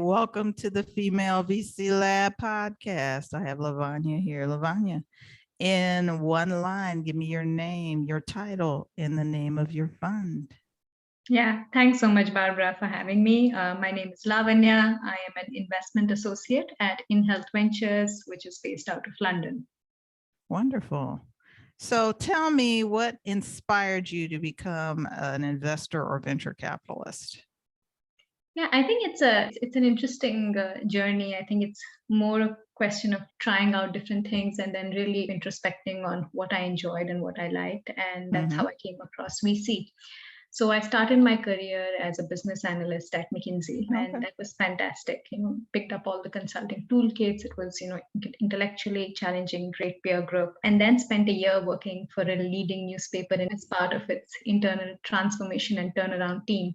Welcome to the Female VC Lab podcast. I have Lavanya here. Lavanya, in one line, give me your name, your title, and the name of your fund. Yeah, thanks so much, Barbara, for having me. My name is Lavanya. I am an investment associate at InHealth Ventures, which is based out of London. Wonderful. So tell me, what inspired you to become an investor or venture capitalist? Yeah, I think it's an interesting journey. I think it's more a question of trying out different things and then really introspecting on what I enjoyed and what I liked, and that's how I came across VC. So I started my career as a business analyst at McKinsey, and that was fantastic. Picked up all the consulting toolkits. It was, intellectually challenging, great peer group, and then spent a year working for a leading newspaper and as part of its internal transformation and turnaround team.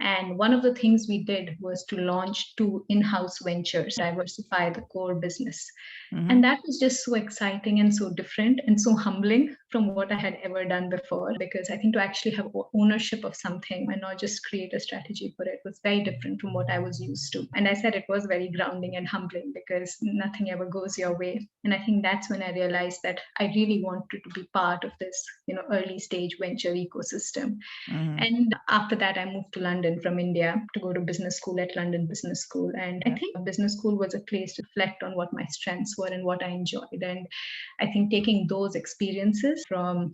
And one of the things we did was to launch 2 in-house ventures, diversify the core business. And that was just so exciting and so different and so humbling from what I had ever done before, because I think to actually have ownership of something and not just create a strategy for it was very different from what I was used to. And I said it was very grounding and humbling because nothing ever goes your way. And I think that's when I realized that I really wanted to be part of this, early stage venture ecosystem. And after that, I moved to London from India to go to business school at London Business School. And I think business school was a place to reflect on what my strengths were and what I enjoyed. And I think taking those experiences from,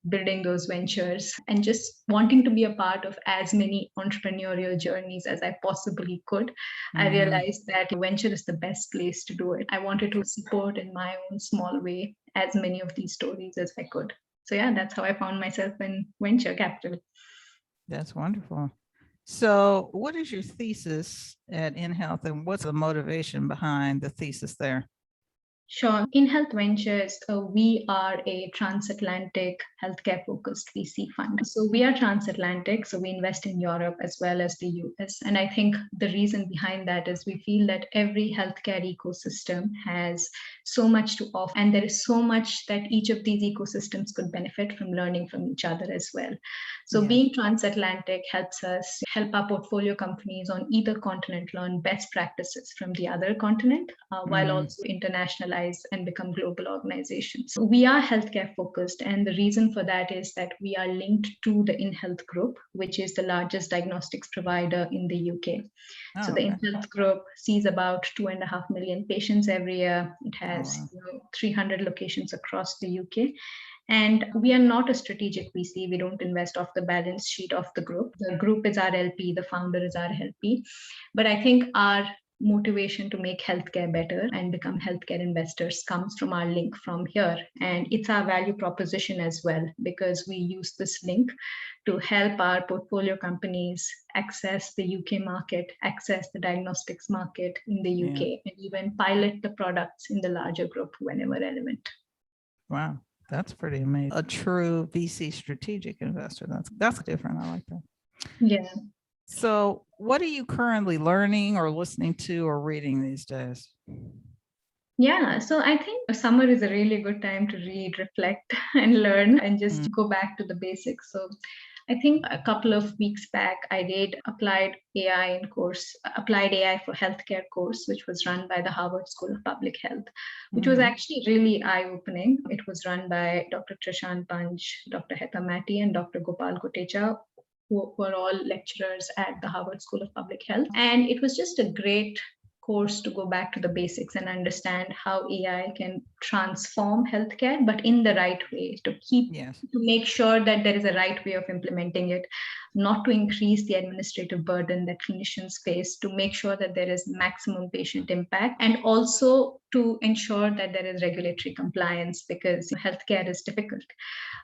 building those ventures and just wanting to be a part of as many entrepreneurial journeys as I possibly could, I realized that venture is the best place to do it. I wanted to support in my own small way as many of these stories as I could. So yeah, that's how I found myself in venture capital. That's wonderful. So what is your thesis at InHealth, and what's the motivation behind the thesis there? Sure. InHealth Ventures, we are a transatlantic healthcare-focused VC fund. So we are transatlantic, so we invest in Europe as well as the US. And I think the reason behind that is we feel that every healthcare ecosystem has so much to offer, and there is so much that each of these ecosystems could benefit from learning from each other as well. So being transatlantic helps us help our portfolio companies on either continent learn best practices from the other continent, while also internationalizing and become global organizations. We are healthcare focused, and the reason for that is that we are linked to the InHealth Group, which is the largest diagnostics provider in the UK. So the InHealth Group sees about 2.5 million patients every year. It has 300 locations across the UK. And we are not a strategic VC. We don't invest off the balance sheet of the group. The group is our LP, the founder is our LP. But I think our motivation to make healthcare better and become healthcare investors comes from our link from here. And it's our value proposition as well, because we use this link to help our portfolio companies access the UK market, access the diagnostics market in the UK, and even pilot the products in the larger group whenever relevant. Wow, that's pretty amazing. A true VC strategic investor. That's different. I like that. Yeah. So what are you currently learning or listening to or reading these days? Yeah, so I think summer is a really good time to read, reflect, and learn and just go back to the basics. So I think a couple of weeks back, I did Applied AI for Healthcare course, which was run by the Harvard School of Public Health, which was actually really eye-opening. It was run by Dr. Trishant Panj, Dr. Heta Mati, and Dr. Gopal Kotecha, who were all lecturers at the Harvard School of Public Health. And it was just a great course to go back to the basics and understand how AI can transform healthcare, but in the right way, to make sure that there is a right way of implementing it, not to increase the administrative burden that clinicians face, to make sure that there is maximum patient impact, and also to ensure that there is regulatory compliance, because healthcare is difficult.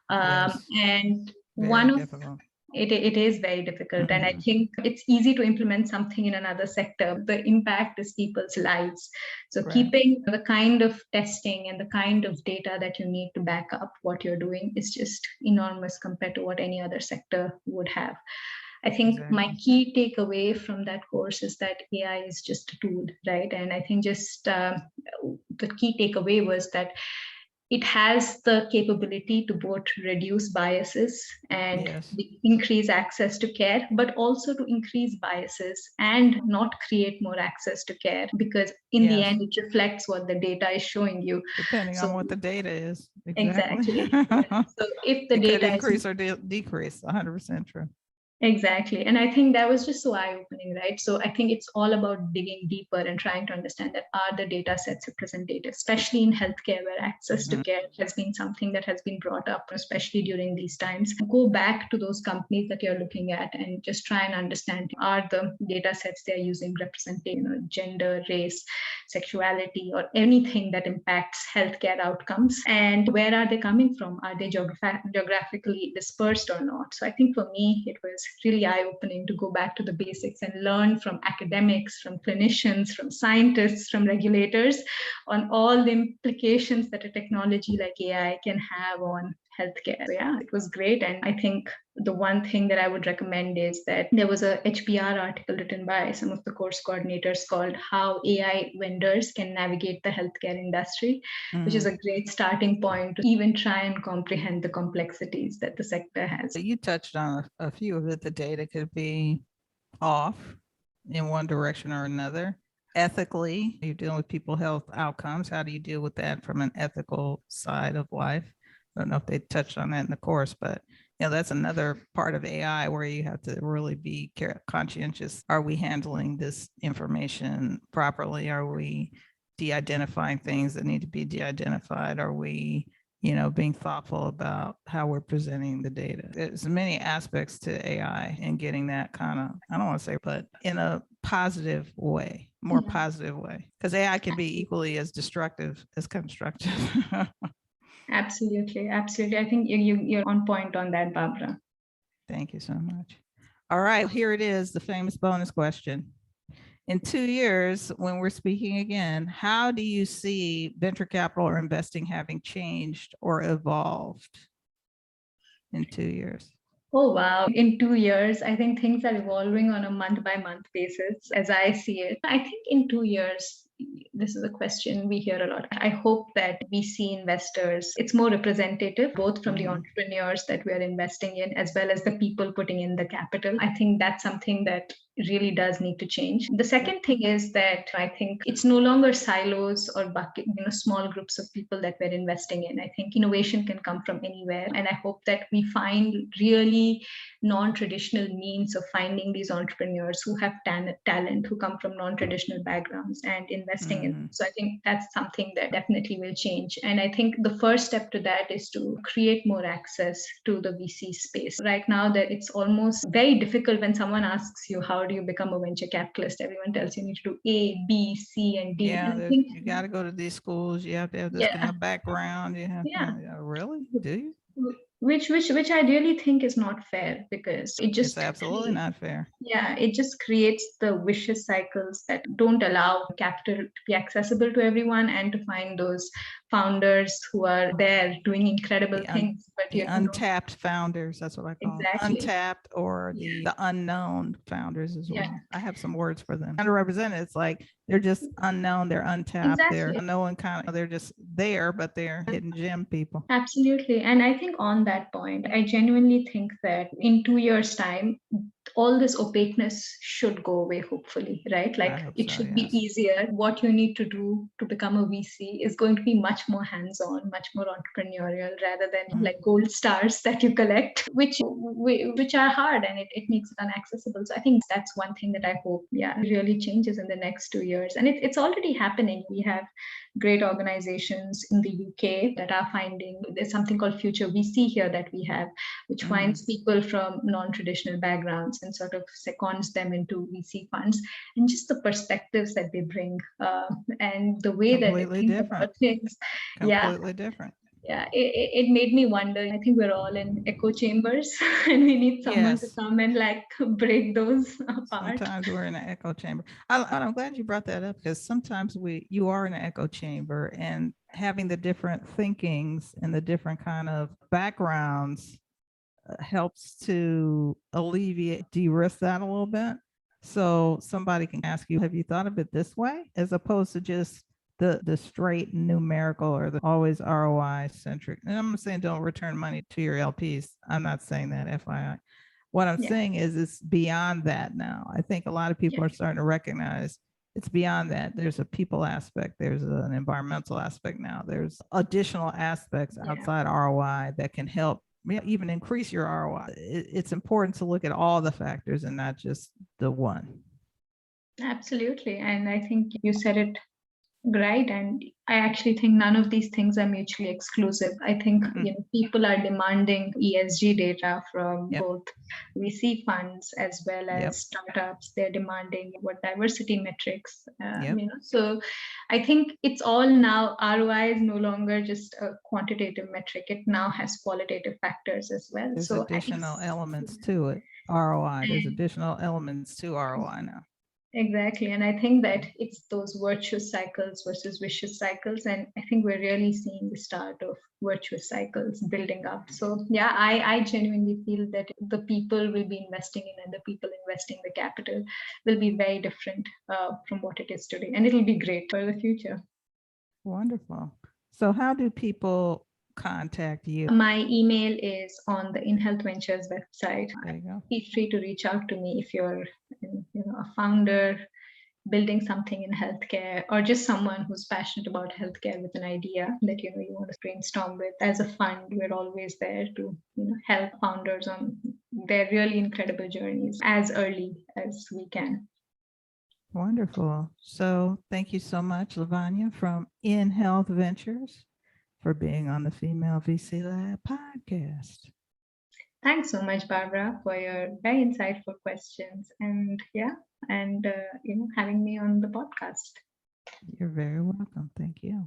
And one of it is very difficult. And I think it's easy to implement something in another sector. The impact is people's lives. So keeping the kind of testing and the kind of data that you need to back up what you're doing is just enormous compared to what any other sector would have. I think my key takeaway from that course is that AI is just a tool, right? And I think just the key takeaway was that it has the capability to both reduce biases and Yes. increase access to care, but also to increase biases and not create more access to care, because in the Yes. end, it reflects what the data is showing you. Depending on So what the data is. exactly. Exactly. Yeah. So if the It could data is increase or decrease. 100% true. exactly. And I think that was just so eye-opening, right? So I think it's all about digging deeper and trying to understand that are the data sets representative, especially in healthcare where access to care has been something that has been brought up, especially during these times. Go back to those companies that you're looking at and just try and understand, are the data sets they're using representing, gender, race, sexuality, or anything that impacts healthcare outcomes? And where are they coming from? Are they geographically dispersed or not? So I think for me, it was really eye-opening to go back to the basics and learn from academics, from clinicians, from scientists, from regulators on all the implications that a technology like AI can have on healthcare. So yeah, it was great. And I think the one thing that I would recommend is that there was a HBR article written by some of the course coordinators called How AI Vendors Can Navigate the Healthcare Industry, which is a great starting point to even try and comprehend the complexities that the sector has. You touched on a few of it. The data could be off in one direction or another. Ethically, you're dealing with people health outcomes. How do you deal with that from an ethical side of life? I don't know if they touched on that in the course, but that's another part of AI where you have to really be conscientious. Are we handling this information properly? Are we de-identifying things that need to be de-identified? Are we being thoughtful about how we're presenting the data? There's many aspects to AI and getting that kind of, I don't want to say, but in a positive way, more positive way, because AI can be equally as destructive as constructive. Absolutely. Absolutely. I think you're on point on that, Barbara. Thank you so much. All right, here it is, the famous bonus question. In 2 years, when we're speaking again, how do you see venture capital or investing having changed or evolved in 2 years? Oh, wow. In 2 years, I think things are evolving on a month by month basis as I see it. I think in 2 years, this is a question we hear a lot. I hope that we see investors, it's more representative, both from the entrepreneurs that we are investing in, as well as the people putting in the capital. I think that's something that really does need to change. The second thing is that I think it's no longer silos or bucket, small groups of people that we're investing in. I think innovation can come from anywhere. And I hope that we find really non-traditional means of finding these entrepreneurs who have talent, who come from non-traditional backgrounds and investing in. So I think that's something that definitely will change. And I think the first step to that is to create more access to the VC space. Right now, that it's almost very difficult when someone asks you, how do you become a venture capitalist? Everyone tells you need to do A, B, C, and D. Yeah, and I think, you got to go to these schools. You have to have this kind of background. You have really? Do you? Which I really think is not fair, because it's absolutely not fair. Yeah, it just creates the vicious cycles that don't allow capital to be accessible to everyone and to find those founders who are there doing incredible things. But the untapped founders, that's what I call them. Untapped, or the unknown founders as well. I have some words for them. Underrepresented, it's like they're just unknown, they're untapped, they're no one kind of, they're just there, but they're hidden gem people. Absolutely. And I think on that point, I genuinely think that in 2 years' time, all this opaqueness should go away, hopefully, right? Like it should be easier. What you need to do to become a VC is going to be much more hands-on, much more entrepreneurial, rather than like gold stars that you collect, which are hard, and it makes it inaccessible. So I think that's one thing that I hope, really changes in the next 2 years. And it's already happening. We have great organizations in the UK that are finding, there's something called Future VC here that we have, which finds people from non-traditional backgrounds and sort of seconds them into VC funds, and just the perspectives that they bring and the way that they think about things. Completely different. Yeah, it made me wonder. I think we're all in echo chambers and we need someone to come and like break those apart. Sometimes we're in an echo chamber. I'm glad you brought that up, because sometimes you are in an echo chamber, and having the different thinkings and the different kind of backgrounds helps to alleviate, de-risk that a little bit. So somebody can ask you, have you thought of it this way? As opposed to just the straight numerical or the always ROI centric. And I'm not saying don't return money to your LPs. I'm not saying that, FYI. What I'm Yeah. saying is it's beyond that now. I think a lot of people Yeah. are starting to recognize it's beyond that. There's a people aspect, there's an environmental aspect now, there's additional aspects Yeah. outside ROI that can help even increase your ROI. It's important to look at all the factors and not just the one. Absolutely. And I think you said it right. And I actually think none of these things are mutually exclusive. I think people are demanding ESG data from Yep. both VC funds as well as Yep. startups. They're demanding what diversity metrics. Yep. So I think it's all now, ROI is no longer just a quantitative metric. It now has qualitative factors as well. There's So additional elements to it. ROI. There's additional elements to ROI now. Exactly. And I think that it's those virtuous cycles versus vicious cycles. And I think we're really seeing the start of virtuous cycles building up. So yeah, I genuinely feel that the people will be investing in and the people investing the capital will be very different from what it is today. And it'll be great for the future. Wonderful. So how do people contact you? My email is on the InHealth Ventures website. There you go. Feel free to reach out to me if you're a founder building something in healthcare, or just someone who's passionate about healthcare with an idea that you want to brainstorm with. As a fund, we're always there to help founders on their really incredible journeys as early as we can. Wonderful. So thank you so much, Lavanya from InHealth Ventures, for being on the Female VC Lab podcast. Thanks so much, Barbara, for your very insightful questions and having me on the podcast. You're very welcome. Thank you.